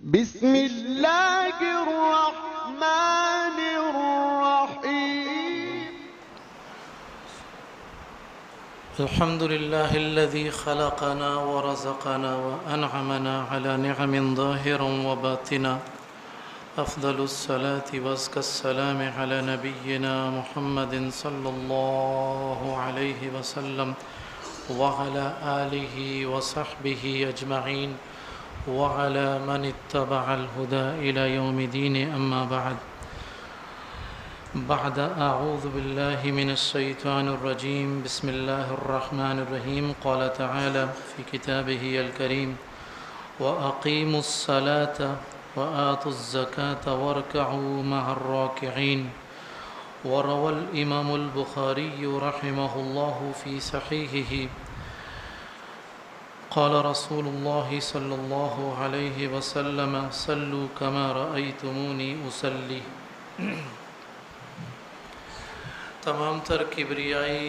بسم الله الرحمن الرحيم. الحمد لله الذي خلقنا ورزقنا وأنعمنا على نعم ظاهرا وباطنا. أفضل الصلاة وأزكى السلام على نبينا محمد صلى الله عليه وسلم وعلى آله وصحبه أجمعين وعلى من اتبع الهدى إلى يوم الدين. أما بعد أعوذ بالله من الشيطان الرجيم. بسم الله الرحمن الرحيم. قال تعالى في كتابه الكريم: وأقيموا الصلاة وآتوا الزكاة واركعوا مع الراكعين. وروى الإمام البخاري رحمه الله في صحيحه قال رسول الله صلى الله عليه وسلم: صلوا كما رأيتموني أصلي. تمام تر کبریائی،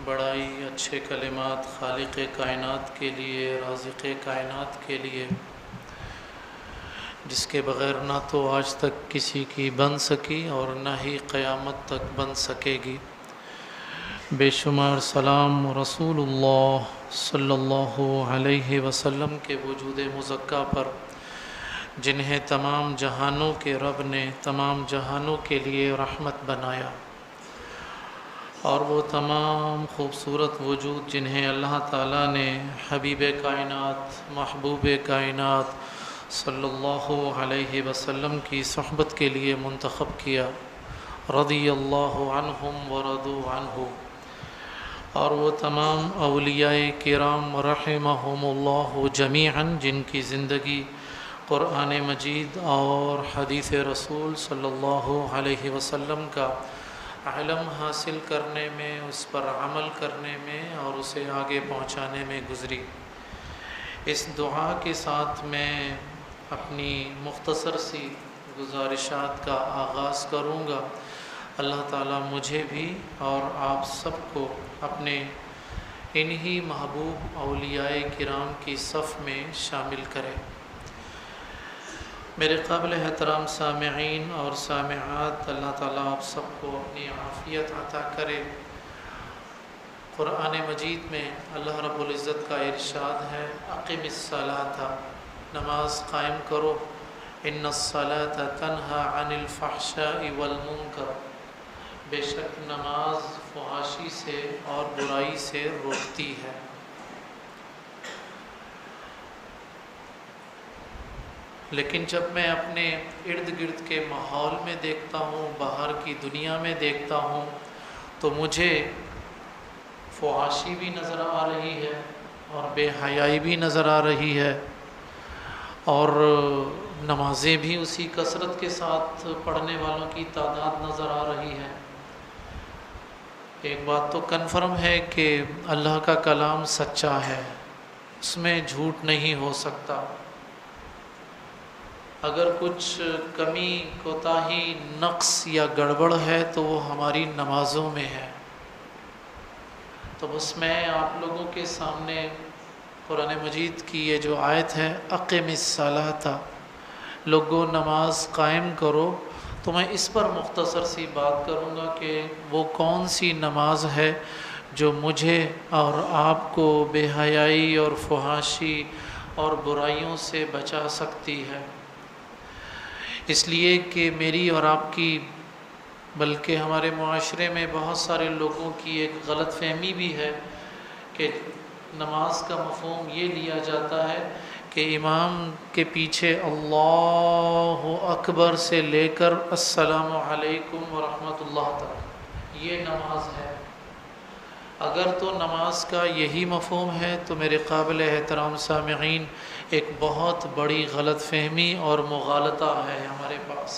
بڑائی، اچھے کلمات خالق کائنات کے لیے، رازق کائنات کے لیے، جس کے بغیر نہ تو آج تک کسی کی بن سکی اور نہ ہی قیامت تک بن سکے گی. بے شمار سلام رسول اللہ صلی اللہ علیہ وسلم کے وجود مزکا پر، جنہیں تمام جہانوں کے رب نے تمام جہانوں کے لیے رحمت بنایا، اور وہ تمام خوبصورت وجود جنہیں اللہ تعالیٰ نے حبیب کائنات، محبوب کائنات صلی اللہ علیہ وسلم کی صحبت کے لیے منتخب کیا. رضی اللہ عنہم ورضوا عنہ. اور وہ تمام اولیاء کرام رحمہم اللہ جمیعاً، جن کی زندگی قرآن مجید اور حدیث رسول صلی اللہ علیہ وسلم کا علم حاصل کرنے میں، اس پر عمل کرنے میں اور اسے آگے پہنچانے میں گزری. اس دعا کے ساتھ میں اپنی مختصر سی گزارشات کا آغاز کروں گا. اللہ تعالیٰ مجھے بھی اور آپ سب کو اپنے انہی محبوب اولیاء کرام کی صف میں شامل کرے. میرے قابل احترام سامعین اور سامعات، اللہ تعالیٰ آپ سب کو اپنی عافیت عطا کرے. قرآن مجید میں اللہ رب العزت کا ارشاد ہے: اقم الصلاۃ، نماز قائم کرو. ان الصلاۃ تنہی عن الفحشاء والمنکر، بے شک نماز فحاشی سے اور برائی سے روکتی ہے. لیکن جب میں اپنے ارد گرد کے ماحول میں دیکھتا ہوں، باہر کی دنیا میں دیکھتا ہوں، تو مجھے فحاشی بھی نظر آ رہی ہے اور بے حیائی بھی نظر آ رہی ہے، اور نمازیں بھی اسی کثرت کے ساتھ پڑھنے والوں کی تعداد نظر آ رہی ہے. ایک بات تو کنفرم ہے کہ اللہ کا کلام سچا ہے، اس میں جھوٹ نہیں ہو سکتا. اگر کچھ کمی، کوتاہی، نقص یا گڑبڑ ہے تو وہ ہماری نمازوں میں ہے. تو بس میں آپ لوگوں کے سامنے قرآن مجید کی یہ جو آیت ہے اقم الصلاۃ، لوگوں نماز قائم کرو، تو میں اس پر مختصر سی بات کروں گا کہ وہ کون سی نماز ہے جو مجھے اور آپ کو بے حیائی اور فحاشی اور برائیوں سے بچا سکتی ہے. اس لیے کہ میری اور آپ کی، بلکہ ہمارے معاشرے میں بہت سارے لوگوں کی ایک غلط فہمی بھی ہے کہ نماز کا مفہوم یہ لیا جاتا ہے کہ امام کے پیچھے اللہ اکبر سے لے کر السلام علیکم ورحمۃ اللہ تک یہ نماز ہے. اگر تو نماز کا یہی مفہوم ہے تو میرے قابل احترام سامعین، ایک بہت بڑی غلط فہمی اور مغالطہ ہے ہمارے پاس.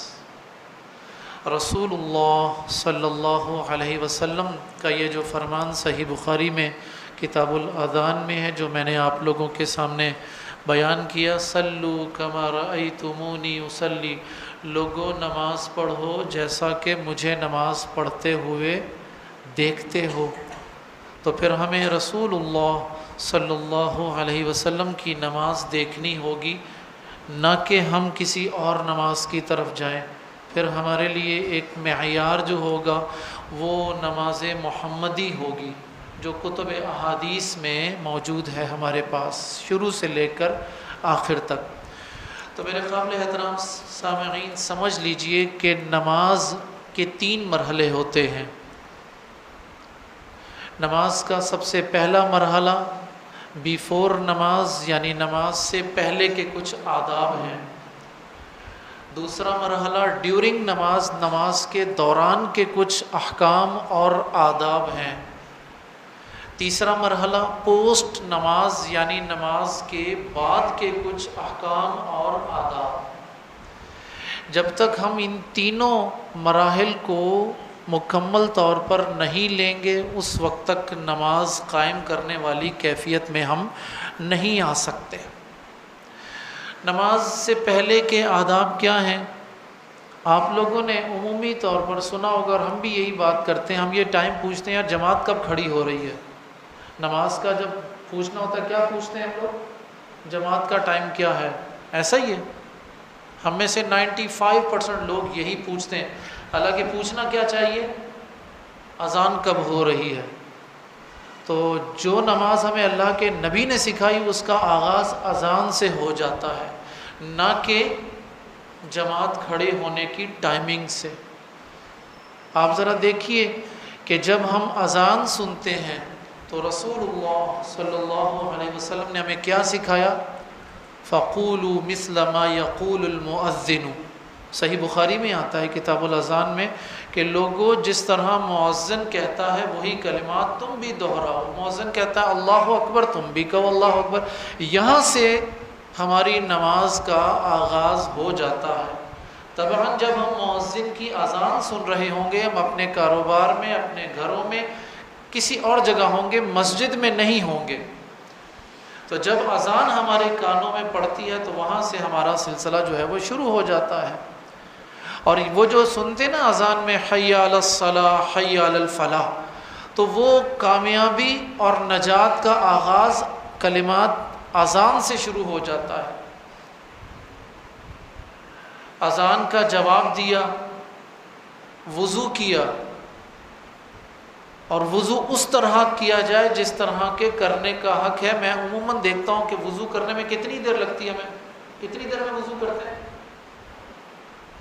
رسول اللہ صلی اللہ علیہ وسلم کا یہ جو فرمان صحیح بخاری میں کتاب الاذان میں ہے، جو میں نے آپ لوگوں کے سامنے بیان کیا: صلو کما رأیتمونی اصلی، لوگوں نماز پڑھو جیسا کہ مجھے نماز پڑھتے ہوئے دیکھتے ہو. تو پھر ہمیں رسول اللہ صلی اللہ علیہ وسلم کی نماز دیکھنی ہوگی، نہ کہ ہم کسی اور نماز کی طرف جائیں. پھر ہمارے لیے ایک معیار جو ہوگا وہ نماز محمدی ہوگی جو کتب احادیث میں موجود ہے ہمارے پاس شروع سے لے کر آخر تک. تو میرے قابل احترام سامعین سمجھ لیجئے کہ نماز کے 3 مرحلے ہوتے ہیں. نماز کا سب سے پہلا مرحلہ بیفور نماز یعنی نماز سے پہلے کے کچھ آداب ہیں. دوسرا مرحلہ ڈیورنگ نماز، نماز کے دوران کے کچھ احکام اور آداب ہیں. تیسرا مرحلہ پوسٹ نماز یعنی نماز کے بعد کے کچھ احکام اور آداب. جب تک ہم ان تینوں مراحل کو مکمل طور پر نہیں لیں گے اس وقت تک نماز قائم کرنے والی کیفیت میں ہم نہیں آ سکتے. نماز سے پہلے کے آداب کیا ہیں؟ آپ لوگوں نے عمومی طور پر سنا ہوگا اور ہم بھی یہی بات کرتے ہیں. ہم یہ ٹائم پوچھتے ہیں یار جماعت کب کھڑی ہو رہی ہے. نماز کا جب پوچھنا ہوتا ہے کیا پوچھتے ہیں ہم لوگ؟ جماعت کا ٹائم کیا ہے. ایسا ہی ہے، ہم میں سے 95% لوگ یہی پوچھتے ہیں. حالانکہ پوچھنا کیا چاہیے؟ اذان کب ہو رہی ہے. تو جو نماز ہمیں اللہ کے نبی نے سکھائی اس کا آغاز اذان سے ہو جاتا ہے، نہ کہ جماعت کھڑے ہونے کی ٹائمنگ سے. آپ ذرا دیکھیے کہ جب ہم اذان سنتے ہیں تو رسول اللہ صلی اللہ علیہ وسلم نے ہمیں کیا سکھایا؟ فَقُولُوا مِثْلَ مَا يَقُولُ الْمُؤَذِّنُ. صحیح بخاری میں آتا ہے کتاب الاذان میں کہ لوگوں جس طرح مؤذن کہتا ہے وہی کلمات تم بھی دہراؤ. مؤذن کہتا ہے اللہ اکبر، تم بھی کہو اللہ اکبر. یہاں سے ہماری نماز کا آغاز ہو جاتا ہے. طبعاً جب ہم مؤذن کی اذان سن رہے ہوں گے ہم اپنے کاروبار میں، اپنے گھروں میں، کسی اور جگہ ہوں گے، مسجد میں نہیں ہوں گے. تو جب اذان ہمارے کانوں میں پڑتی ہے تو وہاں سے ہمارا سلسلہ جو ہے وہ شروع ہو جاتا ہے. اور وہ جو سنتے نا اذان میں حی علی الصلاح حی علی الفلاح، تو وہ کامیابی اور نجات کا آغاز کلمات اذان سے شروع ہو جاتا ہے. اذان کا جواب دیا، وضو کیا، اور وضو اس طرح کیا جائے جس طرح کے کرنے کا حق ہے. میں عموماً دیکھتا ہوں کہ وضو کرنے میں کتنی دیر لگتی ہے. کتنی دیر میں وضو کرتے ہیں؟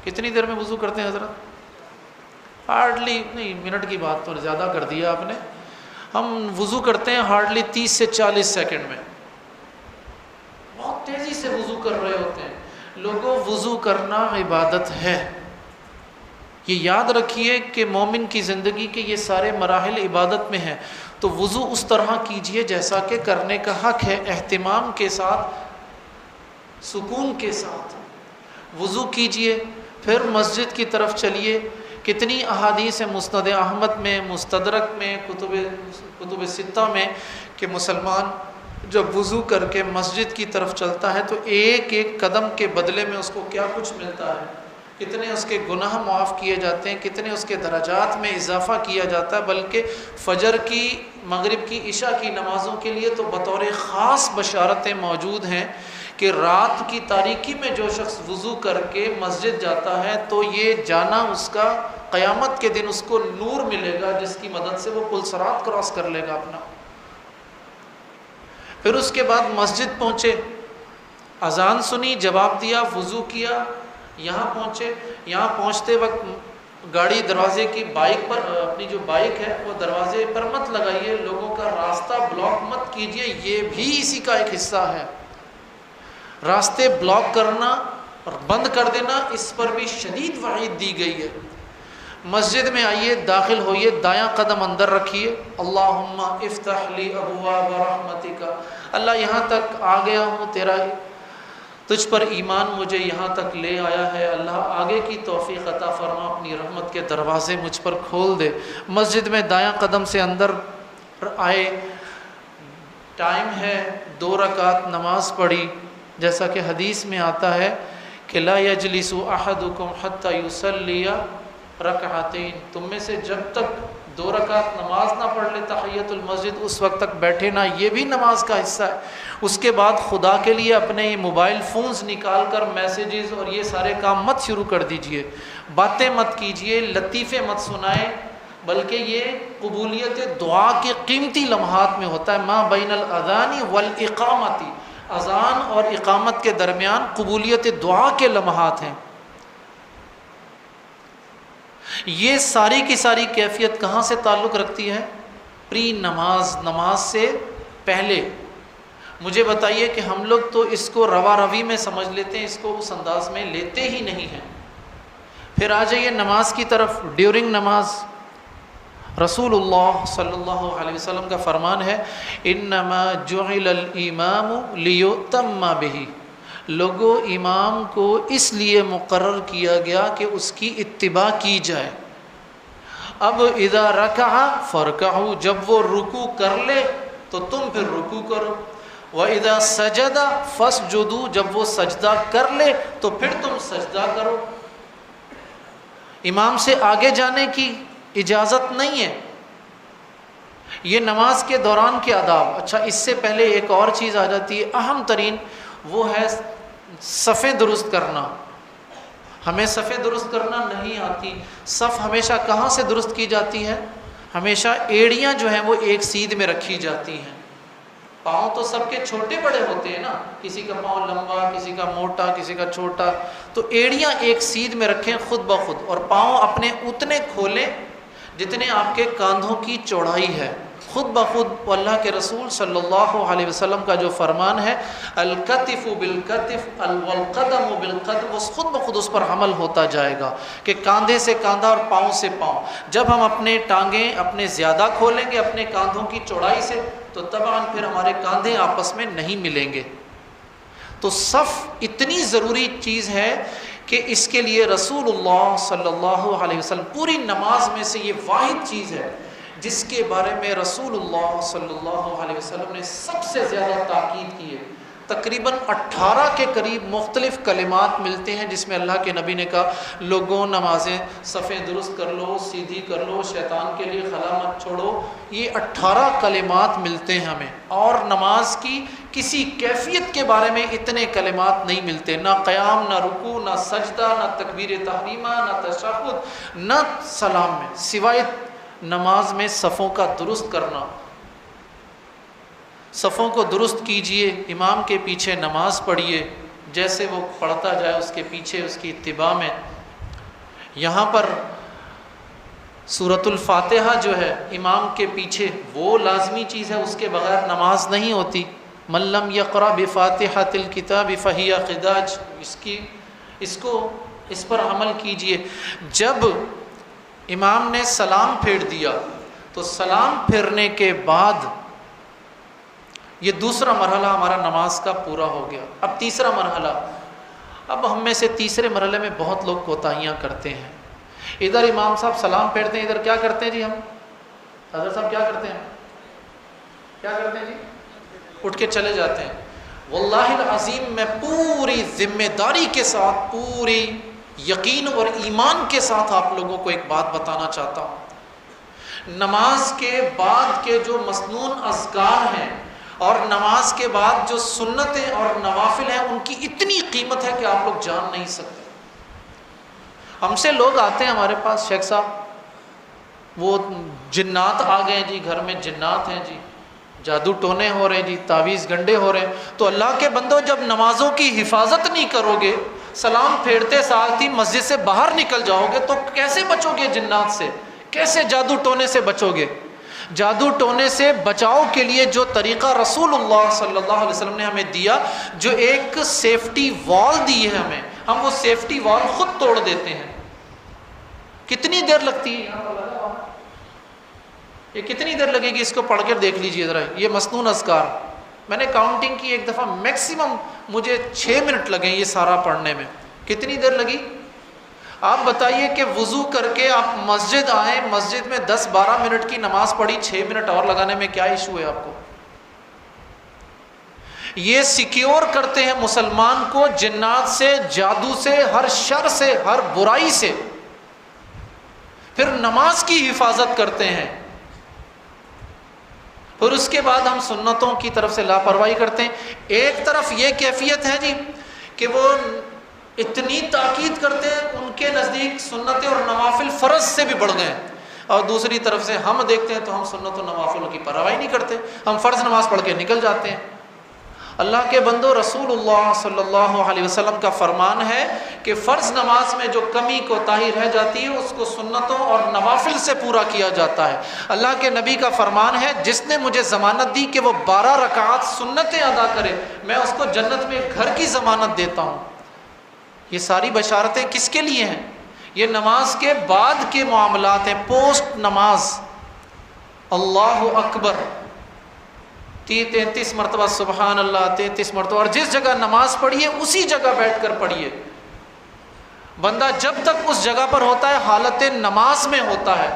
کتنی دیر میں وضو کرتے ہیں حضرت؟ ہارڈلی نہیں، منٹ کی بات تو زیادہ کر دیا آپ نے. ہم وضو کرتے ہیں ہارڈلی 30 سے 40 سیکنڈ میں. بہت تیزی سے وضو کر رہے ہوتے ہیں. لوگوں وضو کرنا عبادت ہے. یہ یاد رکھیے کہ مومن کی زندگی کے یہ سارے مراحل عبادت میں ہیں. تو وضو اس طرح کیجئے جیسا کہ کرنے کا حق ہے، اہتمام کے ساتھ، سکون کے ساتھ وضو کیجئے. پھر مسجد کی طرف چلیے. کتنی احادیث ہیں مسند احمد میں، مستدرک میں، کتب ستہ میں کہ مسلمان جب وضو کر کے مسجد کی طرف چلتا ہے تو ایک ایک قدم کے بدلے میں اس کو کیا کچھ ملتا ہے. کتنے اس کے گناہ معاف کیے جاتے ہیں، کتنے اس کے درجات میں اضافہ کیا جاتا ہے. بلکہ فجر کی، مغرب کی، عشاء کی نمازوں کے لیے تو بطور خاص بشارتیں موجود ہیں کہ رات کی تاریکی میں جو شخص وضو کر کے مسجد جاتا ہے تو یہ جانا اس کا قیامت کے دن اس کو نور ملے گا جس کی مدد سے وہ پل صراط کراس کر لے گا اپنا. پھر اس کے بعد مسجد پہنچے، اذان سنی، جواب دیا، وضو کیا، یہاں پہنچے. یہاں پہنچتے وقت گاڑی دروازے کی بائک پر، اپنی جو بائک ہے وہ دروازے پر مت لگائیے، لوگوں کا راستہ بلاک مت کیجیے. یہ بھی اسی کا ایک حصہ ہے. راستے بلاک کرنا اور بند کر دینا، اس پر بھی شدید وعید دی گئی ہے. مسجد میں آئیے، داخل ہوئیے، دایاں قدم اندر رکھیے، اللہم افتح لی ابواب رحمتک. اللہ یہاں تک آ گیا ہوں، تیرا تجھ پر ایمان مجھے یہاں تک لے آیا ہے، اللہ آگے کی توفیق عطا فرما، اپنی رحمت کے دروازے مجھ پر کھول دے. مسجد میں دایاں قدم سے اندر آئے، ٹائم ہے، 2 رکعت نماز پڑھی. جیسا کہ حدیث میں آتا ہے کہ لا یجلس احدکم حتی یصلی رکعتین، تم میں سے جب تک 2 رکعت نماز نہ پڑھ لے تحیۃ المسجد، اس وقت تک بیٹھے نہ، یہ بھی نماز کا حصہ ہے۔ اس کے بعد خدا کے لیے اپنے موبائل فونز نکال کر میسیجز اور یہ سارے کام مت شروع کر دیجئے، باتیں مت کیجئے، لطیفے مت سنائیں، بلکہ یہ قبولیت دعا کے قیمتی لمحات میں ہوتا ہے۔ ما بین الاذان والاقامت، اذان اور اقامت کے درمیان قبولیت دعا کے لمحات ہیں۔ یہ ساری کی ساری کیفیت کہاں سے تعلق رکھتی ہے؟ پری نماز، نماز سے پہلے۔ مجھے بتائیے کہ ہم لوگ تو اس کو روا روی میں سمجھ لیتے ہیں، اس کو اس انداز میں لیتے ہی نہیں ہیں۔ پھر آ جائیے نماز کی طرف۔ ڈیورنگ نماز رسول اللہ صلی اللہ علیہ وسلم کا فرمان ہے، انما جعل الامام لیؤتم بہ، لوگوں امام کو اس لیے مقرر کیا گیا کہ اس کی اتباع کی جائے۔ اب اذا رکع فرکعوا، جب وہ رکوع کر لے تو تم پھر رکوع کرو، وَإِذَا سَجَدَ فَاسْجُدُوا، جب وہ سجدہ کر لے تو پھر تم سجدہ کرو۔ امام سے آگے جانے کی اجازت نہیں ہے۔ یہ نماز کے دوران کے آداب۔ اچھا، اس سے پہلے ایک اور چیز آ جاتی ہے اہم ترین، وہ ہے صفیں درست کرنا۔ ہمیں صفیں درست کرنا نہیں آتی۔ صف ہمیشہ کہاں سے درست کی جاتی ہے؟ ہمیشہ ایڑیاں جو ہیں وہ ایک سیدھ میں رکھی جاتی ہیں۔ پاؤں تو سب کے چھوٹے بڑے ہوتے ہیں نا، کسی کا پاؤں لمبا، کسی کا موٹا، کسی کا چھوٹا، تو ایڑیاں ایک سیدھ میں رکھیں خود بخود، اور پاؤں اپنے اتنے کھولیں جتنے آپ کے کاندھوں کی چوڑائی ہے، خود بخود۔ اللہ کے رسول صلی اللہ علیہ وسلم کا جو فرمان ہے، الکتف بالکتف والقدم بالقدم، خود بخود اس پر عمل ہوتا جائے گا کہ کاندھے سے کاندھا اور پاؤں سے پاؤں۔ جب ہم اپنے ٹانگیں اپنے زیادہ کھولیں گے اپنے کاندھوں کی چوڑائی سے تو طبعاً پھر ہمارے کاندھے آپس میں نہیں ملیں گے۔ تو صف اتنی ضروری چیز ہے کہ اس کے لیے رسول اللہ صلی اللہ علیہ وسلم، پوری نماز میں سے یہ واحد چیز ہے جس کے بارے میں رسول اللہ صلی اللہ علیہ وسلم نے سب سے زیادہ تاکید کی ہے۔ تقریباً 18 کے قریب مختلف کلمات ملتے ہیں جس میں اللہ کے نبی نے کہا، لوگوں نمازیں صفیں درست کر لو، سیدھی کر لو، شیطان کے لیے خلا مت چھوڑو۔ یہ 18 کلمات ملتے ہیں ہمیں، اور نماز کی کسی کیفیت کے بارے میں اتنے کلمات نہیں ملتے، نہ قیام، نہ رکوع، نہ سجدہ، نہ تکبیر تحریمہ، نہ تشہد، نہ سلام میں، سوائے نماز میں صفوں کا درست کرنا۔ صفوں کو درست کیجئے، امام کے پیچھے نماز پڑھیے، جیسے وہ پڑھتا جائے اس کے پیچھے اس کی اتباع میں۔ یہاں پر سورۃ الفاتحہ جو ہے امام کے پیچھے وہ لازمی چیز ہے، اس کے بغیر نماز نہیں ہوتی۔ من لم یقرأ بفاتحۃ الکتاب فہی خداج، اس پر عمل کیجئے۔ جب امام نے سلام پھیر دیا تو سلام پھیرنے کے بعد یہ دوسرا مرحلہ ہمارا نماز کا پورا ہو گیا۔ اب تیسرا مرحلہ، اب ہم میں سے تیسرے مرحلے میں بہت لوگ کوتاہیاں کرتے ہیں۔ ادھر امام صاحب سلام پھیرتے ہیں، ادھر کیا کرتے ہیں جی؟ ہم حضرت صاحب کیا کرتے ہیں جی؟ اٹھ کے چلے جاتے ہیں۔ واللہ العظیم میں پوری ذمہ داری کے ساتھ، پوری یقین اور ایمان کے ساتھ آپ لوگوں کو ایک بات بتانا چاہتا ہوں۔ نماز کے بعد کے جو مسنون اذکار ہیں اور نماز کے بعد جو سنتیں اور نوافل ہیں، ان کی اتنی قیمت ہے کہ آپ لوگ جان نہیں سکتے۔ ہم سے لوگ آتے ہیں ہمارے پاس، شیخ صاحب وہ جنات آ گئے جی، گھر میں جنات ہیں جی، جادو ٹونے ہو رہے ہیں جی، تعویذ گنڈے ہو رہے ہیں۔ تو اللہ کے بندو، جب نمازوں کی حفاظت نہیں کرو گے، سلام پھیرتے ساتھ ہی مسجد سے باہر نکل جاؤ گے تو کیسے بچو گے جنات سے؟ کیسے جادو ٹونے سے بچو گے؟ جادو ٹونے سے بچاؤ کے لیے جو طریقہ رسول اللہ صلی اللہ علیہ وسلم نے ہمیں دیا، جو ایک سیفٹی وال دی ہے ہمیں، ہم وہ سیفٹی وال خود توڑ دیتے ہیں۔ کتنی دیر لگتی ہے؟ یہ کتنی دیر لگے گی؟ اس کو پڑھ کر دیکھ لیجئے ذرا، یہ مسنون اذکار میں نے کاؤنٹنگ کی ایک دفعہ، میکسیمم مجھے 6 منٹ لگے یہ سارا پڑھنے میں۔ کتنی دیر لگی؟ آپ بتائیے کہ وضو کر کے آپ مسجد آئیں، مسجد میں 10-12 منٹ کی نماز پڑھی، 6 منٹ اور لگانے میں کیا ایشو ہے آپ کو؟ یہ سیکیور کرتے ہیں مسلمان کو جنات سے، جادو سے، ہر شر سے، ہر برائی سے۔ پھر نماز کی حفاظت کرتے ہیں، پھر اس کے بعد ہم سنتوں کی طرف سے لاپرواہی کرتے ہیں۔ ایک طرف یہ کیفیت ہے جی کہ وہ اتنی تاکید کرتے ہیں، ان کے نزدیک سنتیں اور نوافل فرض سے بھی بڑھ گئے ہیں، اور دوسری طرف سے ہم دیکھتے ہیں تو ہم سنت و نوافل کی پرواہ نہیں کرتے، ہم فرض نماز پڑھ کے نکل جاتے ہیں۔ اللہ کے بندو، رسول اللہ صلی اللہ علیہ وسلم کا فرمان ہے کہ فرض نماز میں جو کمی کوتاہی رہ جاتی ہے اس کو سنتوں اور نوافل سے پورا کیا جاتا ہے۔ اللہ کے نبی کا فرمان ہے، جس نے مجھے ضمانت دی کہ وہ 12 رکعات سنتیں ادا کرے، میں اس کو جنت میں گھر کی ضمانت دیتا ہوں۔ یہ ساری بشارتیں کس کے لیے ہیں؟ یہ نماز کے بعد کے معاملات ہیں، پوسٹ نماز۔ اللہ اکبر 33 مرتبہ سبحان اللہ 33 مرتبہ، اور جس جگہ نماز پڑھیے اسی جگہ بیٹھ کر پڑھیے۔ بندہ جب تک اس جگہ پر ہوتا ہے حالت نماز میں ہوتا ہے،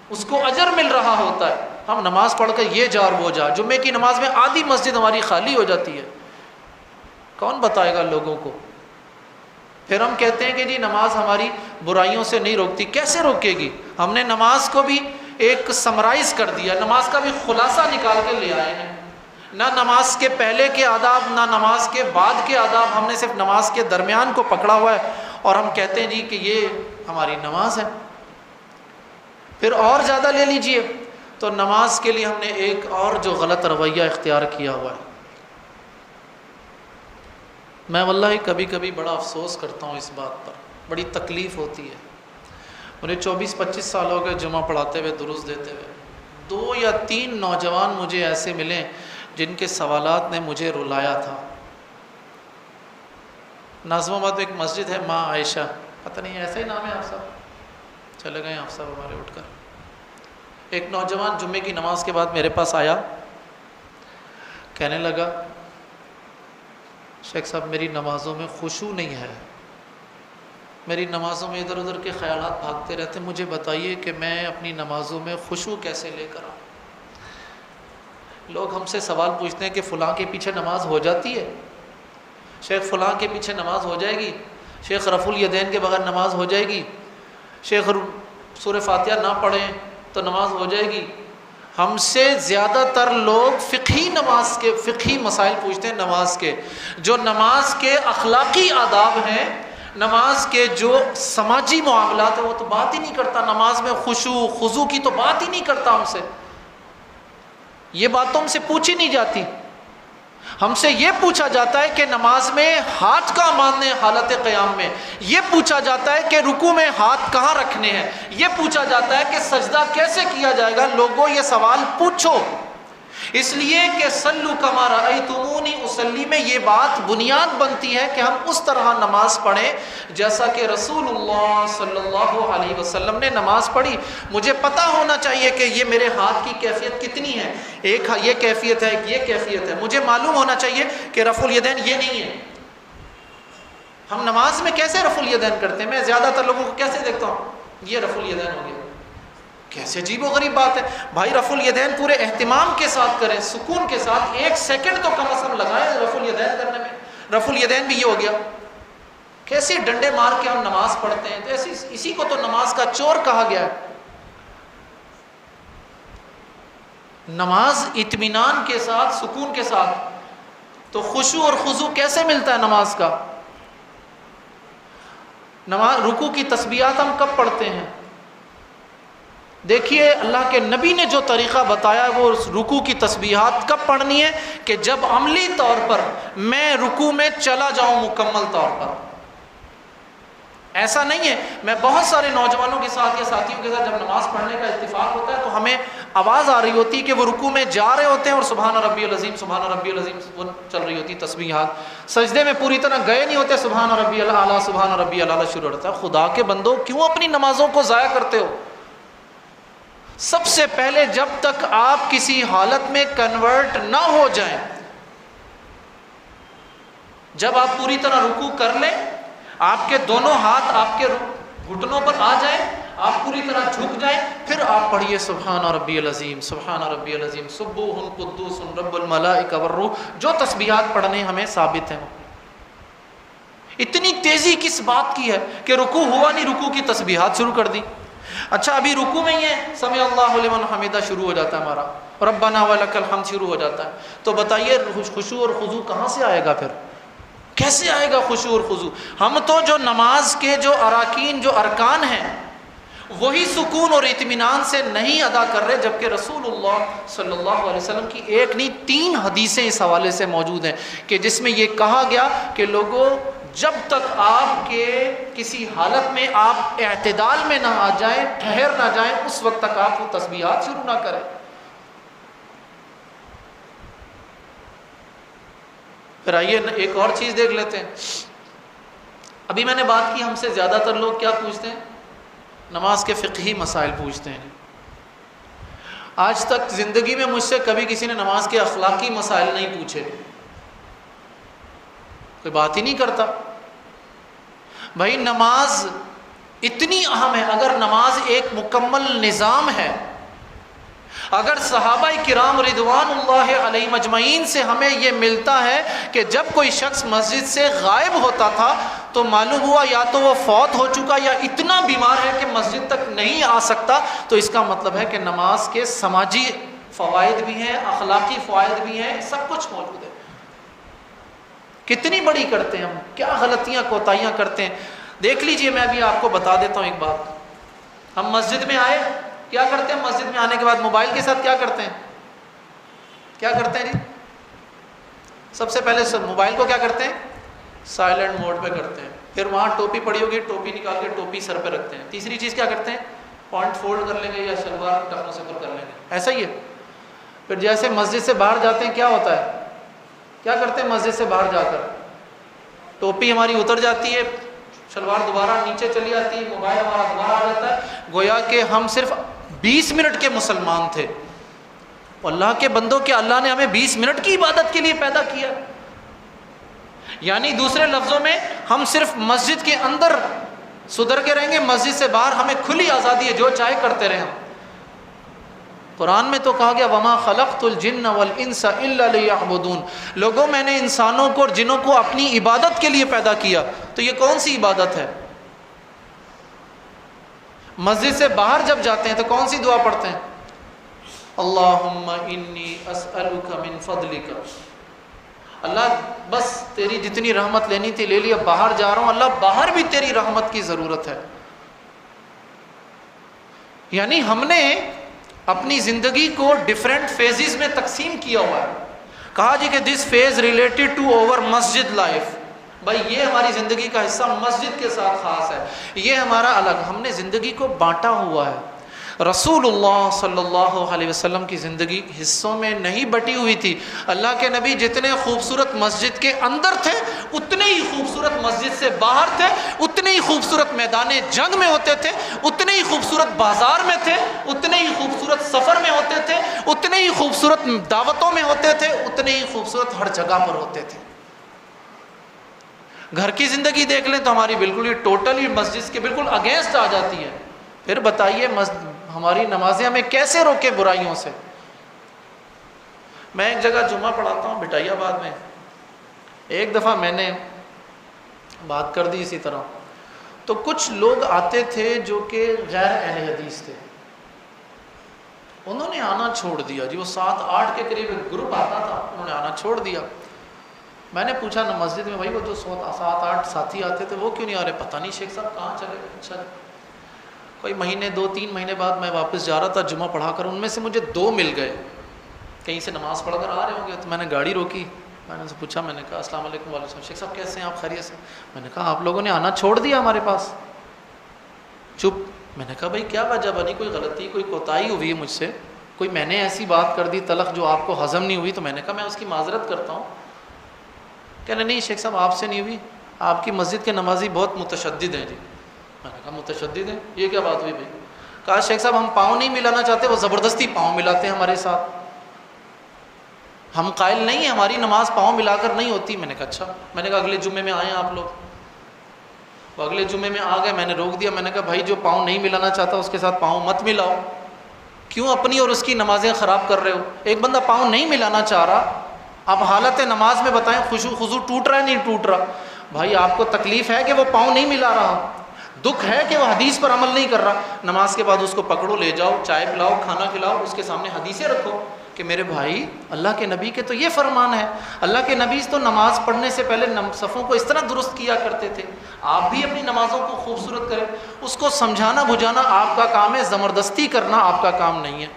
اس کو اجر مل رہا ہوتا ہے۔ ہم نماز پڑھ کر یہ جا اور وہ جا، جمعے کی نماز میں آدھی مسجد ہماری خالی ہو جاتی ہے، کون بتائے گا لوگوں کو؟ پھر ہم کہتے ہیں کہ جی نماز ہماری برائیوں سے نہیں روکتی۔ کیسے روکے گی؟ ہم نے نماز کو بھی ایک سمرائز کر دیا، نماز کا بھی خلاصہ نکال کے لے آئے ہیں۔ نہ نماز کے پہلے کے آداب، نہ نماز کے بعد کے آداب، ہم نے صرف نماز کے درمیان کو پکڑا ہوا ہے، اور ہم کہتے ہیں جی کہ یہ ہماری نماز ہے۔ پھر اور زیادہ لے لیجئے تو نماز کے لیے ہم نے ایک اور جو غلط رویہ اختیار کیا ہوا ہے۔ میں واللہ کبھی کبھی بڑا افسوس کرتا ہوں اس بات پر، بڑی تکلیف ہوتی ہے۔ مجھے 24-25 سال ہو گئے جمعہ پڑھاتے ہوئے، دروس دیتے ہوئے۔ 2 یا 3 نوجوان مجھے ایسے ملے جن کے سوالات نے مجھے رلایا تھا۔ ناظم آباد میں ایک مسجد ہے ماں عائشہ، پتہ نہیں ایسا ہی نام ہے آپ صاحب، چلے گئے آپ صاحب ہمارے اٹھ کر۔ ایک نوجوان جمعے کی نماز کے بعد میرے پاس آیا، کہنے لگا شیخ صاحب میری نمازوں میں خشوع نہیں ہے، میری نمازوں میں ادھر ادھر کے خیالات بھاگتے رہتے، مجھے بتائیے کہ میں اپنی نمازوں میں خشوع کیسے لے کر آؤں۔ لوگ ہم سے سوال پوچھتے ہیں کہ فلاں کے پیچھے نماز ہو جاتی ہے؟ شیخ فلاں کے پیچھے نماز ہو جائے گی؟ شیخ رفع الیدین کے بغیر نماز ہو جائے گی؟ شیخ سورہ فاتحہ نہ پڑھیں تو نماز ہو جائے گی؟ ہم سے زیادہ تر لوگ فقہی مسائل پوچھتے ہیں نماز کے، جو نماز کے اخلاقی آداب ہیں، نماز کے جو سماجی معاملات ہیں وہ تو بات ہی نہیں کرتا۔ نماز میں خشوع خضوع کی تو بات ہی نہیں کرتا ہم سے، یہ بات تو ہم سے پوچھی نہیں جاتی۔ ہم سے یہ پوچھا جاتا ہے کہ نماز میں ہاتھ کہاں باندھنے حالت قیام میں، یہ پوچھا جاتا ہے کہ رکوع میں ہاتھ کہاں رکھنے ہیں، یہ پوچھا جاتا ہے کہ سجدہ کیسے کیا جائے گا۔ لوگوں یہ سوال پوچھو، اس لیے کہ صلو کما رأیتمونی اصلی میں یہ بات بنیاد بنتی ہے کہ ہم اس طرح نماز پڑھیں جیسا کہ رسول اللہ صلی اللہ علیہ وسلم نے نماز پڑھی۔ مجھے پتہ ہونا چاہیے کہ یہ میرے ہاتھ کی کیفیت کتنی ہے، ایک یہ کیفیت ہے، ایک یہ کیفیت ہے۔ مجھے معلوم ہونا چاہیے کہ رفع الیدین یہ نہیں ہے۔ ہم نماز میں کیسے رفع الیدین کرتے ہیں؟ میں زیادہ تر لوگوں کو کیسے دیکھتا ہوں، یہ رفع الیدین ہو گیا، کیسے عجیب و غریب بات ہے بھائی۔ رفع الیدین پورے اہتمام کے ساتھ کریں، سکون کے ساتھ، 1 سیکنڈ تو کم از کم لگائیں رفع الیدین کرنے میں۔ رفع الیدین بھی یہ ہو گیا، کیسے ڈنڈے مار کے ہم نماز پڑھتے ہیں، تو اسی کو تو نماز کا چور کہا گیا ہے۔ نماز اطمینان کے ساتھ، سکون کے ساتھ، تو خشوع اور خضوع کیسے ملتا ہے نماز کا؟ نماز رکوع کی تسبیحات ہم کب پڑھتے ہیں؟ دیکھیے اللہ کے نبی نے جو طریقہ بتایا وہ رکوع کی تسبیحات کب پڑھنی ہے کہ جب عملی طور پر میں رکوع میں چلا جاؤں مکمل طور پر۔ ایسا نہیں ہے، میں بہت سارے نوجوانوں کے ساتھ یا ساتھیوں کے ساتھ جب نماز پڑھنے کا اتفاق ہوتا ہے تو ہمیں آواز آ رہی ہوتی ہے کہ وہ رکوع میں جا رہے ہوتے ہیں اور سبحان ربی العظیم سبحان ربی العظیم وہ چل رہی ہوتی تسبیحات، سجدے میں پوری طرح گئے نہیں ہوتے، سبحان ربی الاعلیٰ سبحان ربی الاعلیٰ شروع ہوتا ہے۔ خدا کے بندو کیوں اپنی نمازوں کو ضائع کرتے ہو؟ سب سے پہلے جب تک آپ کسی حالت میں کنورٹ نہ ہو جائیں، جب آپ پوری طرح رکوع کر لیں، آپ کے دونوں ہاتھ آپ کے گھٹنوں پر آ جائیں، آپ پوری طرح جھک جائیں، پھر آپ پڑھیے سبحان ربی العظیم سبحان ربی العظیم سبوح قدوس رب الملائکہ والروح، جو تسبیحات پڑھنے ہمیں ثابت ہیں۔ اتنی تیزی کس بات کی ہے کہ رکوع ہوا نہیں، رکوع کی تسبیحات شروع کر دی۔ اچھا ابھی رکوع میں ہی ہے، سمع اللہ لمن حمدہ شروع ہو جاتا ہے ہمارا، ربنا ولک الحمد شروع ہو جاتا ہے، تو بتائیے خشوع اور خضوع کہاں سے آئے گا؟ پھر کیسے آئے گا خشوع اور خضوع؟ ہم تو جو نماز کے جو اراکین، جو ارکان ہیں، وہی سکون اور اطمینان سے نہیں ادا کر رہے، جبکہ رسول اللہ صلی اللہ علیہ وسلم کی ایک نہیں 3 حدیثیں اس حوالے سے موجود ہیں کہ جس میں یہ کہا گیا کہ لوگوں جب تک آپ کے کسی حالت میں آپ اعتدال میں نہ آ جائیں، ٹھہر نہ جائیں، اس وقت تک آپ وہ تسبیحات شروع نہ کریں۔ پھر آئیے ایک اور چیز دیکھ لیتے ہیں۔ ابھی میں نے بات کی، ہم سے زیادہ تر لوگ کیا پوچھتے ہیں؟ نماز کے فقہی مسائل پوچھتے ہیں۔ آج تک زندگی میں مجھ سے کبھی کسی نے نماز کے اخلاقی مسائل نہیں پوچھے، کوئی بات ہی نہیں کرتا۔ بھائی نماز اتنی اہم ہے، اگر نماز ایک مکمل نظام ہے، اگر صحابہ کرام رضوان اللہ علیہم اجمعین سے ہمیں یہ ملتا ہے کہ جب کوئی شخص مسجد سے غائب ہوتا تھا تو معلوم ہوا یا تو وہ فوت ہو چکا یا اتنا بیمار ہے کہ مسجد تک نہیں آ سکتا، تو اس کا مطلب ہے کہ نماز کے سماجی فوائد بھی ہیں، اخلاقی فوائد بھی ہیں، سب کچھ موجود ہے۔ کتنی بڑی کرتے ہیں ہم، کیا غلطیاں کوتاہیاں کرتے ہیں۔ دیکھ لیجئے، میں ابھی آپ کو بتا دیتا ہوں ایک بات۔ ہم مسجد میں آئے، کیا کرتے ہیں؟ مسجد میں آنے کے بعد موبائل کے ساتھ کیا کرتے ہیں؟ کیا کرتے ہیں جی؟ سب سے پہلے موبائل کو کیا کرتے ہیں؟ سائلنٹ موڈ پہ کرتے ہیں۔ پھر وہاں ٹوپی پڑی ہوگی، ٹوپی نکال کے ٹوپی سر پہ رکھتے ہیں۔ تیسری چیز کیا کرتے ہیں؟ پوائنٹ فولڈ کر لیں گے یا شلوار ٹخنوں سے کر لیں گے، ایسا ہی ہے۔ پھر جیسے مسجد سے باہر جاتے ہیں کیا ہوتا ہے؟ کیا کرتے ہیں مسجد سے باہر جا کر؟ ٹوپی ہماری اتر جاتی ہے، شلوار دوبارہ نیچے چلی آتی ہے، موبائل ہمارا دوبارہ آ جاتا ہے، گویا کہ ہم صرف 20 منٹ کے مسلمان تھے۔ اللہ کے بندوں کہ اللہ نے ہمیں 20 منٹ کی عبادت کے لیے پیدا کیا، یعنی دوسرے لفظوں میں ہم صرف مسجد کے اندر سدھر کے رہیں گے، مسجد سے باہر ہمیں کھلی آزادی ہے، جو چاہے کرتے رہیں ہم۔ قرآن میں تو کہا گیا وَمَا خَلَقْتُ الْجِنَّ وَالْإِنسَ إِلَّا لِيَعْبُدُونَ، لوگوں میں نے انسانوں کو اور جنوں کو اپنی عبادت کے لیے پیدا کیا۔ تو یہ کون سی عبادت ہے؟ مسجد سے باہر جب جاتے ہیں تو کون سی دعا پڑھتے ہیں؟ اللہم انی اسألک من فضلک، اللہ بس تیری جتنی رحمت لینی تھی لے لی، اب باہر جا رہا ہوں، اللہ باہر بھی تیری رحمت کی ضرورت ہے۔ یعنی ہم نے اپنی زندگی کو ڈیفرنٹ فیزز میں تقسیم کیا ہوا ہے۔ کہا جی کہ this phase related to our مسجد لائف، بھائی یہ ہماری زندگی کا حصہ مسجد کے ساتھ خاص ہے، یہ ہمارا الگ، ہم نے زندگی کو بانٹا ہوا ہے۔ رسول اللہ صلی اللہ علیہ وسلم کی زندگی حصوں میں نہیں بٹی ہوئی تھی۔ اللہ کے نبی جتنے خوبصورت مسجد کے اندر تھے اتنے ہی خوبصورت مسجد سے باہر تھے، اتنے ہی خوبصورت میدان جنگ میں ہوتے تھے، اتنے ہی خوبصورت بازار میں تھے، اتنے ہی خوبصورت سفر میں ہوتے تھے، اتنے ہی خوبصورت دعوتوں میں ہوتے تھے، اتنے ہی خوبصورت ہر جگہ پر ہوتے تھے۔ گھر کی زندگی دیکھ لیں تو ہماری بالکل ہی ٹوٹلی مسجد کے بالکل اگینسٹ آ جاتی ہے۔ پھر بتائیے ہماری نمازیں ہمیں کیسے روکے برائیوں سے؟ میں ایک جگہ جمعہ پڑھاتا ہوں بٹائی آباد میں، ایک دفعہ میں نے بات کر دی اسی طرح، تو کچھ لوگ آتے تھے جو کہ غیر اہل حدیث تھے، انہوں نے آنا چھوڑ دیا جی، وہ 7-8 کے قریب ایک گروپ آتا تھا، انہوں نے آنا چھوڑ دیا۔ میں نے پوچھا نا مسجد میں، بھائی وہ جو 7-8 ساتھی آتے تھے وہ کیوں نہیں آ رہے؟ پتہ نہیں شیخ صاحب کہاں چلے گئے۔ اچھا کوئی مہینے 2-3 مہینے بعد میں واپس جا رہا تھا جمعہ پڑھا کر، ان میں سے مجھے 2 مل گئے، کہیں سے نماز پڑھ کر آ رہے ہوں گے، تو میں نے گاڑی روکی، میں نے ان سے پوچھا، میں نے کہا السلام علیکم۔ وعلیکم السلام، شیخ صاحب کیسے ہیں آپ؟ خیریت سے؟ میں نے کہا آپ لوگوں نے آنا چھوڑ دیا ہمارے پاس۔ چپ۔ میں نے کہا بھائی کیا وجہ بنی؟ کوئی غلطی کوئی کوتاہی ہوئی ہے مجھ سے، کوئی میں نے ایسی بات کر دی تلخ جو آپ کو ہضم نہیں ہوئی؟ تو میں نے کہا میں اس کی معذرت کرتا ہوں۔ کہنے نہیں شیخ صاحب آپ سے نہیں ہوئی، آپ کی مسجد کے نمازی بہت متشدد ہیں جی۔ میں نے کہا متشدد ہیں، یہ کیا بات ہوئی بھائی؟ کہا شیخ صاحب ہم پاؤں نہیں ملانا چاہتے، وہ زبردستی پاؤں ملاتے ہیں ہمارے ساتھ، ہم قائل نہیں ہیں ہماری نماز پاؤں ملا کر نہیں ہوتی۔ میں نے کہا اچھا۔ میں نے کہا اگلے جمعے میں آئیں آپ لوگ، وہ اگلے جمعے میں آ گئے، میں نے روک دیا، میں نے کہا بھائی جو پاؤں نہیں ملانا چاہتا اس کے ساتھ پاؤں مت ملاؤ، کیوں اپنی اور اس کی نمازیں خراب کر رہے ہو؟ ایک بندہ پاؤں نہیں ملانا چاہ رہا، اب حالت نماز میں بتائیں خضوع ٹوٹ رہا ہے نہیں ٹوٹ رہا؟ بھائی آپ کو تکلیف ہے کہ وہ پاؤں نہیں ملا رہا، دکھ ہے کہ وہ حدیث پر عمل نہیں کر رہا، نماز کے بعد اس کو پکڑو، لے جاؤ، چائے پلاؤ، کھانا کھلاؤ، اس کے سامنے حدیثیں رکھو کہ میرے بھائی اللہ کے نبی کے تو یہ فرمان ہے، اللہ کے نبی تو نماز پڑھنے سے پہلے صفوں کو اس طرح درست کیا کرتے تھے، آپ بھی اپنی نمازوں کو خوبصورت کریں۔ اس کو سمجھانا بجھانا آپ کا کام ہے، زبردستی کرنا آپ کا کام نہیں ہے۔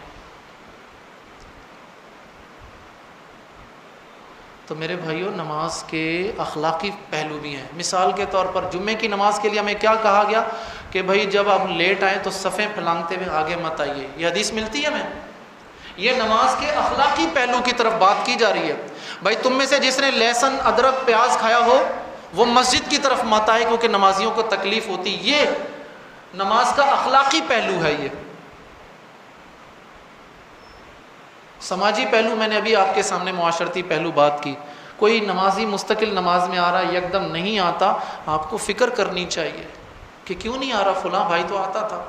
تو میرے بھائیوں، نماز کے اخلاقی پہلو بھی ہیں۔ مثال کے طور پر جمعے کی نماز کے لیے ہمیں کیا کہا گیا کہ بھائی جب آپ لیٹ آئیں تو صفیں پھیلانگتے ہوئے آگے مت آئیے، یہ حدیث ملتی ہے ہمیں۔ یہ نماز کے اخلاقی پہلو کی طرف بات کی جا رہی ہے۔ بھائی تم میں سے جس نے لہسن ادرک پیاز کھایا ہو وہ مسجد کی طرف مت آئے کیونکہ نمازیوں کو تکلیف ہوتی۔ یہ نماز کا اخلاقی پہلو ہے۔ یہ سماجی پہلو میں نے ابھی آپ کے سامنے معاشرتی پہلو بات کی۔ کوئی نمازی مستقل نماز میں آ رہا ہے، یکدم نہیں آتا، آپ کو فکر کرنی چاہیے کہ کیوں نہیں آ رہا، فلاں بھائی تو آتا تھا۔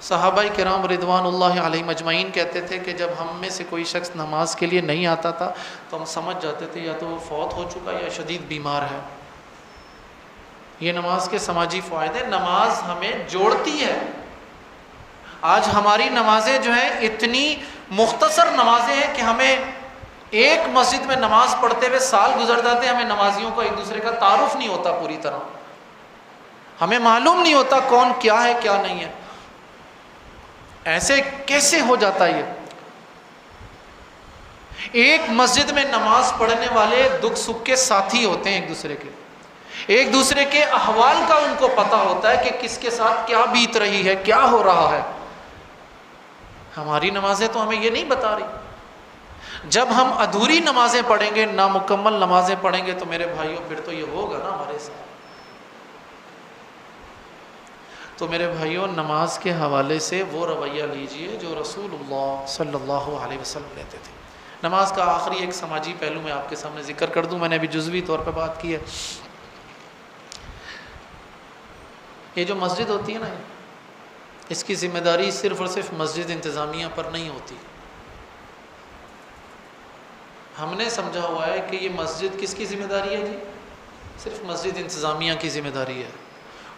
صحابہ کرام رضوان اللہ علیہم اجمعین کہتے تھے کہ جب ہم میں سے کوئی شخص نماز کے لیے نہیں آتا تھا تو ہم سمجھ جاتے تھے یا تو وہ فوت ہو چکا یا شدید بیمار ہے۔ یہ نماز کے سماجی فوائد ہیں۔ نماز ہمیں جوڑتی ہے۔ آج ہماری نمازیں جو ہیں اتنی مختصر نمازیں ہیں کہ ہمیں ایک مسجد میں نماز پڑھتے ہوئے سال گزر جاتے ہیں، ہمیں نمازیوں کو ایک دوسرے کا تعارف نہیں ہوتا پوری طرح، ہمیں معلوم نہیں ہوتا کون کیا ہے کیا نہیں ہے۔ ایسے کیسے ہو جاتا ہے؟ ایک مسجد میں نماز پڑھنے والے دکھ سکھ کے ساتھی ہوتے ہیں، ایک دوسرے کے احوال کا ان کو پتہ ہوتا ہے کہ کس کے ساتھ کیا بیت رہی ہے، کیا ہو رہا ہے۔ ہماری نمازیں تو ہمیں یہ نہیں بتا رہی۔ جب ہم ادھوری نمازیں پڑھیں گے، نامکمل نمازیں پڑھیں گے تو میرے بھائیوں پھر تو یہ ہوگا نا ہمارے ساتھ۔ تو میرے بھائیوں، نماز کے حوالے سے وہ رویہ لیجئے جو رسول اللہ صلی اللہ علیہ وسلم لیتے تھے۔ نماز کا آخری ایک سماجی پہلو میں آپ کے سامنے ذکر کر دوں، میں نے ابھی جزوی طور پہ بات کی ہے۔ یہ جو مسجد ہوتی ہے نا، اس کی ذمہ داری صرف اور صرف مسجد انتظامیہ پر نہیں ہوتی۔ ہم نے سمجھا ہوا ہے کہ یہ مسجد کس کی ذمہ داری ہے جی؟ صرف مسجد انتظامیہ کی ذمہ داری ہے۔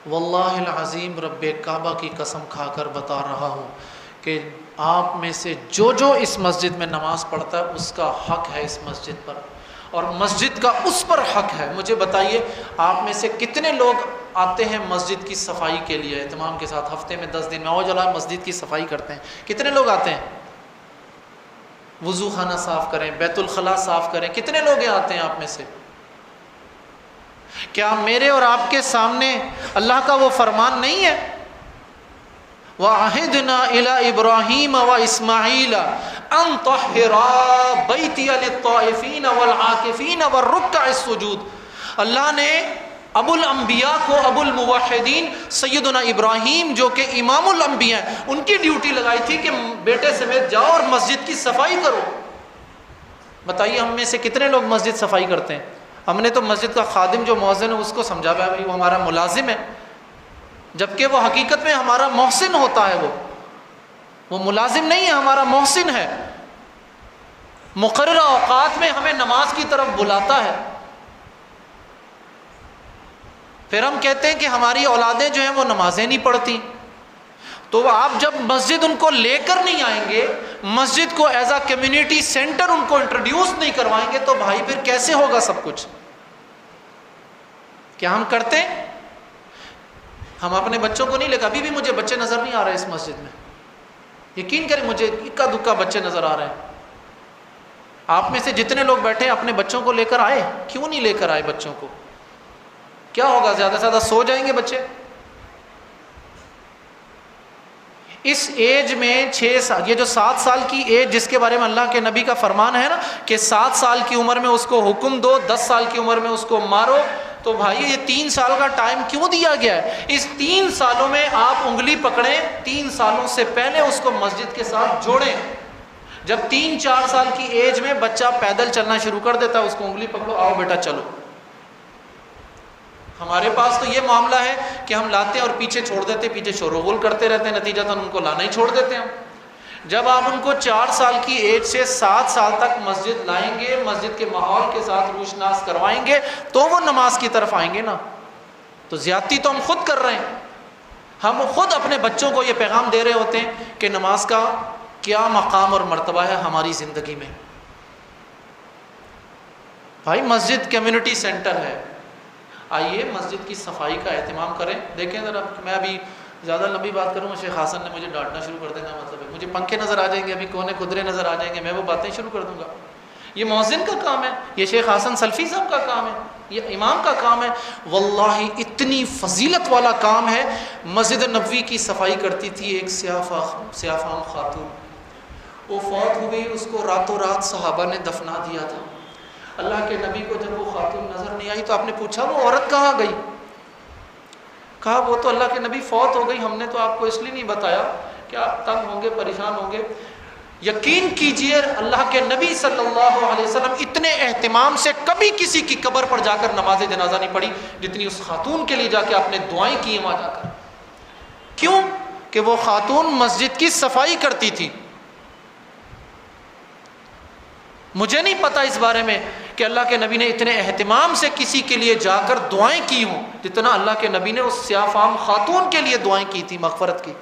واللہ العظیم رب کعبہ کی قسم کھا کر بتا رہا ہوں کہ آپ میں سے جو اس مسجد میں نماز پڑھتا ہے اس کا حق ہے اس مسجد پر، اور مسجد کا اس پر حق ہے۔ مجھے بتائیے آپ میں سے کتنے لوگ آتے ہیں مسجد کی صفائی کے لیے اہتمام کے ساتھ؟ ہفتے میں 10 دن میں او جلا مسجد کی صفائی کرتے ہیں۔ کتنے لوگ آتے ہیں؟ وضو خانہ صاف کریں، بیت الخلاء صاف کریں، کتنے لوگ آتے ہیں آپ میں سے؟ کیا میرے اور آپ کے سامنے اللہ کا وہ فرمان نہیں ہے؟ وَعَهِدْنَا إِلَىٰ إِبْرَاهِيمَ وَإِسْمَاعِيلَ أَن طَهِّرَا بَيْتِيَ لِلطَّائِفِينَ وَالْعَاكِفِينَ وَالرُّكَّعِ السُّجُودِ۔ اللہ نے ابو الانبیاء کو، ابو الموحدین سیدنا ابراہیم جو کہ امام الانبیاء ہیں، ان کی ڈیوٹی لگائی تھی کہ بیٹے سمیت جاؤ اور مسجد کی صفائی کرو۔ بتائیے ہم میں سے کتنے لوگ مسجد صفائی کرتے ہیں؟ ہم نے تو مسجد کا خادم جو مؤذن ہے اس کو سمجھا بھائی وہ ہمارا ملازم ہے، جبکہ وہ حقیقت میں ہمارا محسن ہوتا ہے۔ وہ ملازم نہیں ہے، ہمارا محسن ہے۔ مقررہ اوقات میں ہمیں نماز کی طرف بلاتا ہے۔ پھر ہم کہتے ہیں کہ ہماری اولادیں جو ہیں وہ نمازیں نہیں پڑھتی۔ تو آپ جب مسجد ان کو لے کر نہیں آئیں گے، مسجد کو ایز اے کمیونٹی سینٹر ان کو انٹروڈیوس نہیں کروائیں گے تو بھائی پھر کیسے ہوگا سب کچھ؟ کیا ہم کرتے ہیں؟ ہم اپنے بچوں کو نہیں لے کر، ابھی بھی مجھے بچے نظر نہیں آ رہے اس مسجد میں، یقین کریں مجھے اکا دکا بچے نظر آ رہے ہیں۔ آپ میں سے جتنے لوگ بیٹھے اپنے بچوں کو لے کر آئے، کیوں نہیں لے کر آئے بچوں کو؟ کیا ہوگا؟ زیادہ سے زیادہ سو جائیں گے بچے۔ اس ایج میں 6 سال، یہ جو 7 سال کی ایج جس کے بارے میں اللہ کے نبی کا فرمان ہے نا کہ 7 سال کی عمر میں اس کو حکم دو، 10 سال کی عمر میں اس کو مارو، تو بھائی یہ 3 سال کا ٹائم کیوں دیا گیا ہے؟ اس 3 سالوں میں آپ انگلی پکڑیں، 3 سالوں سے پہلے اس کو مسجد کے ساتھ جوڑیں۔ جب 3-4 سال کی ایج میں بچہ پیدل چلنا شروع کر دیتا ہے، اس کو انگلی پکڑو، آؤ بیٹا چلو۔ ہمارے پاس تو یہ معاملہ ہے کہ ہم لاتے ہیں اور پیچھے چھوڑ دیتے، پیچھے شوروغل کرتے رہتے ہیں، نتیجتاً ان کو لانا ہی چھوڑ دیتے ہیں۔ جب آپ ان کو 4 سال کی ایج سے 7 سال تک مسجد لائیں گے، مسجد کے ماحول کے ساتھ روشناس کروائیں گے تو وہ نماز کی طرف آئیں گے نا۔ تو زیادتی تو ہم خود کر رہے ہیں. ہم خود اپنے بچوں کو یہ پیغام دے رہے ہوتے ہیں کہ نماز کا کیا مقام اور مرتبہ ہے ہماری زندگی میں. بھائی مسجد کمیونٹی سینٹر ہے، آئیے مسجد کی صفائی کا اہتمام کریں. دیکھیں ذرا، میں ابھی زیادہ لمبی بات کروں شیخ حسن نے مجھے ڈانٹنا شروع کر دینا، مطلب ہے مجھے پنکھے نظر آ جائیں گے، ابھی کونے قدرے نظر آ جائیں گے، میں وہ باتیں شروع کر دوں گا. یہ مؤذن کا کام ہے، یہ شیخ حسن سلفی صاحب کا کام ہے، یہ امام کا کام ہے. واللہ اتنی فضیلت والا کام ہے. مسجد نبوی کی صفائی کرتی تھی ایک سیاہ فام خاتون، وہ فوت ہو گئی، اس کو راتوں رات صحابہ نے دفنا دیا تھا. اللہ کے نبی کو جب وہ خاتون نظر نہیں آئی تو آپ نے پوچھا وہ عورت کہاں گئی؟ کہا وہ تو اللہ کے نبی فوت ہو گئی، ہم نے تو آپ کو اس لیے نہیں بتایا کہ آپ تنگ ہوں گے، پریشان ہوں گے. یقین کیجئے اللہ کے نبی صلی اللہ علیہ وسلم اتنے اہتمام سے کبھی کسی کی قبر پر جا کر نماز جنازہ نہیں پڑھی جتنی اس خاتون کے لیے جا کے آپ نے دعائیں کی وہاں جا کر. کیوں؟ کہ وہ خاتون مسجد کی صفائی کرتی تھی. مجھے نہیں پتا اس بارے میں کہ اللہ کے نبی نے اتنے اہتمام سے کسی کے لیے جا کر دعائیں کی ہوں جتنا اللہ کے نبی نے اس سیاہ فام خاتون کے لیے دعائیں کی تھی مغفرت کی.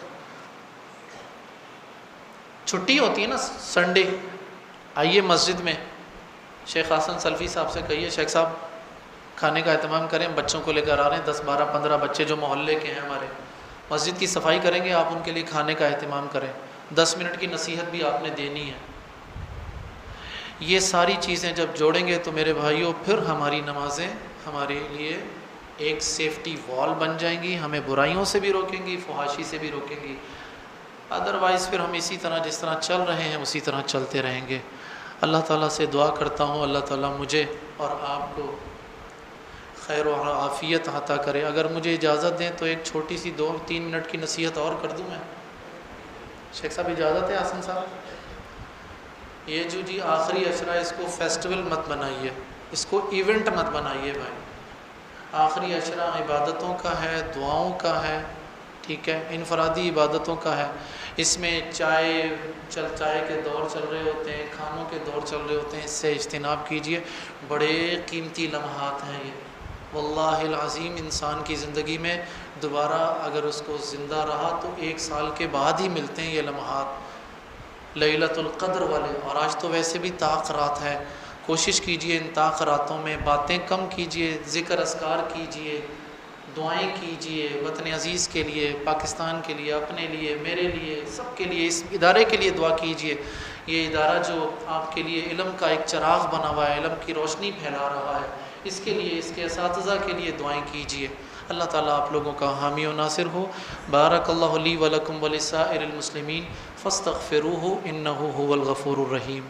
چھٹی ہوتی ہے نا سنڈے، آئیے مسجد میں شیخ حسن سلفی صاحب سے کہیے شیخ صاحب کھانے کا اہتمام کریں، بچوں کو لے کر آ رہے ہیں 10 12 15 بچے جو محلے کے ہیں ہمارے، مسجد کی صفائی کریں گے، آپ ان کے لیے کھانے کا اہتمام کریں. 10 منٹ کی نصیحت بھی آپ نے دینی ہے. یہ ساری چیزیں جب جوڑیں گے تو میرے بھائیوں پھر ہماری نمازیں ہمارے لیے ایک سیفٹی وال بن جائیں گی، ہمیں برائیوں سے بھی روکیں گی، فحاشی سے بھی روکیں گی. ادروائز پھر ہم اسی طرح جس طرح چل رہے ہیں اسی طرح چلتے رہیں گے. اللہ تعالیٰ سے دعا کرتا ہوں اللہ تعالیٰ مجھے اور آپ کو خیر و عافیت عطا کرے. اگر مجھے اجازت دیں تو ایک چھوٹی سی 2-3 منٹ کی نصیحت اور کر دوں میں. شیخ صاحب اجازت ہے؟ حسن صاحب یہ جو جی آخری اشرا اس کو فیسٹیول مت بنائیے، اس کو ایونٹ مت بنائیے بھائی. آخری اشرا عبادتوں کا ہے، دعاؤں کا ہے، ٹھیک ہے، انفرادی عبادتوں کا ہے. اس میں چائے کے دور چل رہے ہوتے ہیں، کھانوں کے دور چل رہے ہوتے ہیں، اس سے اجتناب کیجئے. بڑے قیمتی لمحات ہیں یہ، واللہ العظیم انسان کی زندگی میں دوبارہ اگر اس کو زندہ رہا تو 1 سال کے بعد ہی ملتے ہیں یہ لمحات، لیلۃ القدر والے. اور آج تو ویسے بھی طاق رات ہے، کوشش کیجئے ان طاق راتوں میں باتیں کم کیجئے، ذکر اذکار کیجئے، دعائیں کیجئے وطن عزیز کے لیے، پاکستان کے لیے، اپنے لیے، میرے لیے، سب کے لیے، اس ادارے کے لیے دعا کیجئے. یہ ادارہ جو آپ کے لیے علم کا ایک چراغ بنا ہوا ہے، علم کی روشنی پھیلا رہا ہے، اس کے لیے، اس کے اساتذہ کے لیے دعائیں کیجئے. اللہ تعالیٰ آپ لوگوں کا حامی و ناصر ہو. بارک اللہ لی ولکم ولسائر المسلمین فاستغفروہ انہ هو الغفور الرحیم.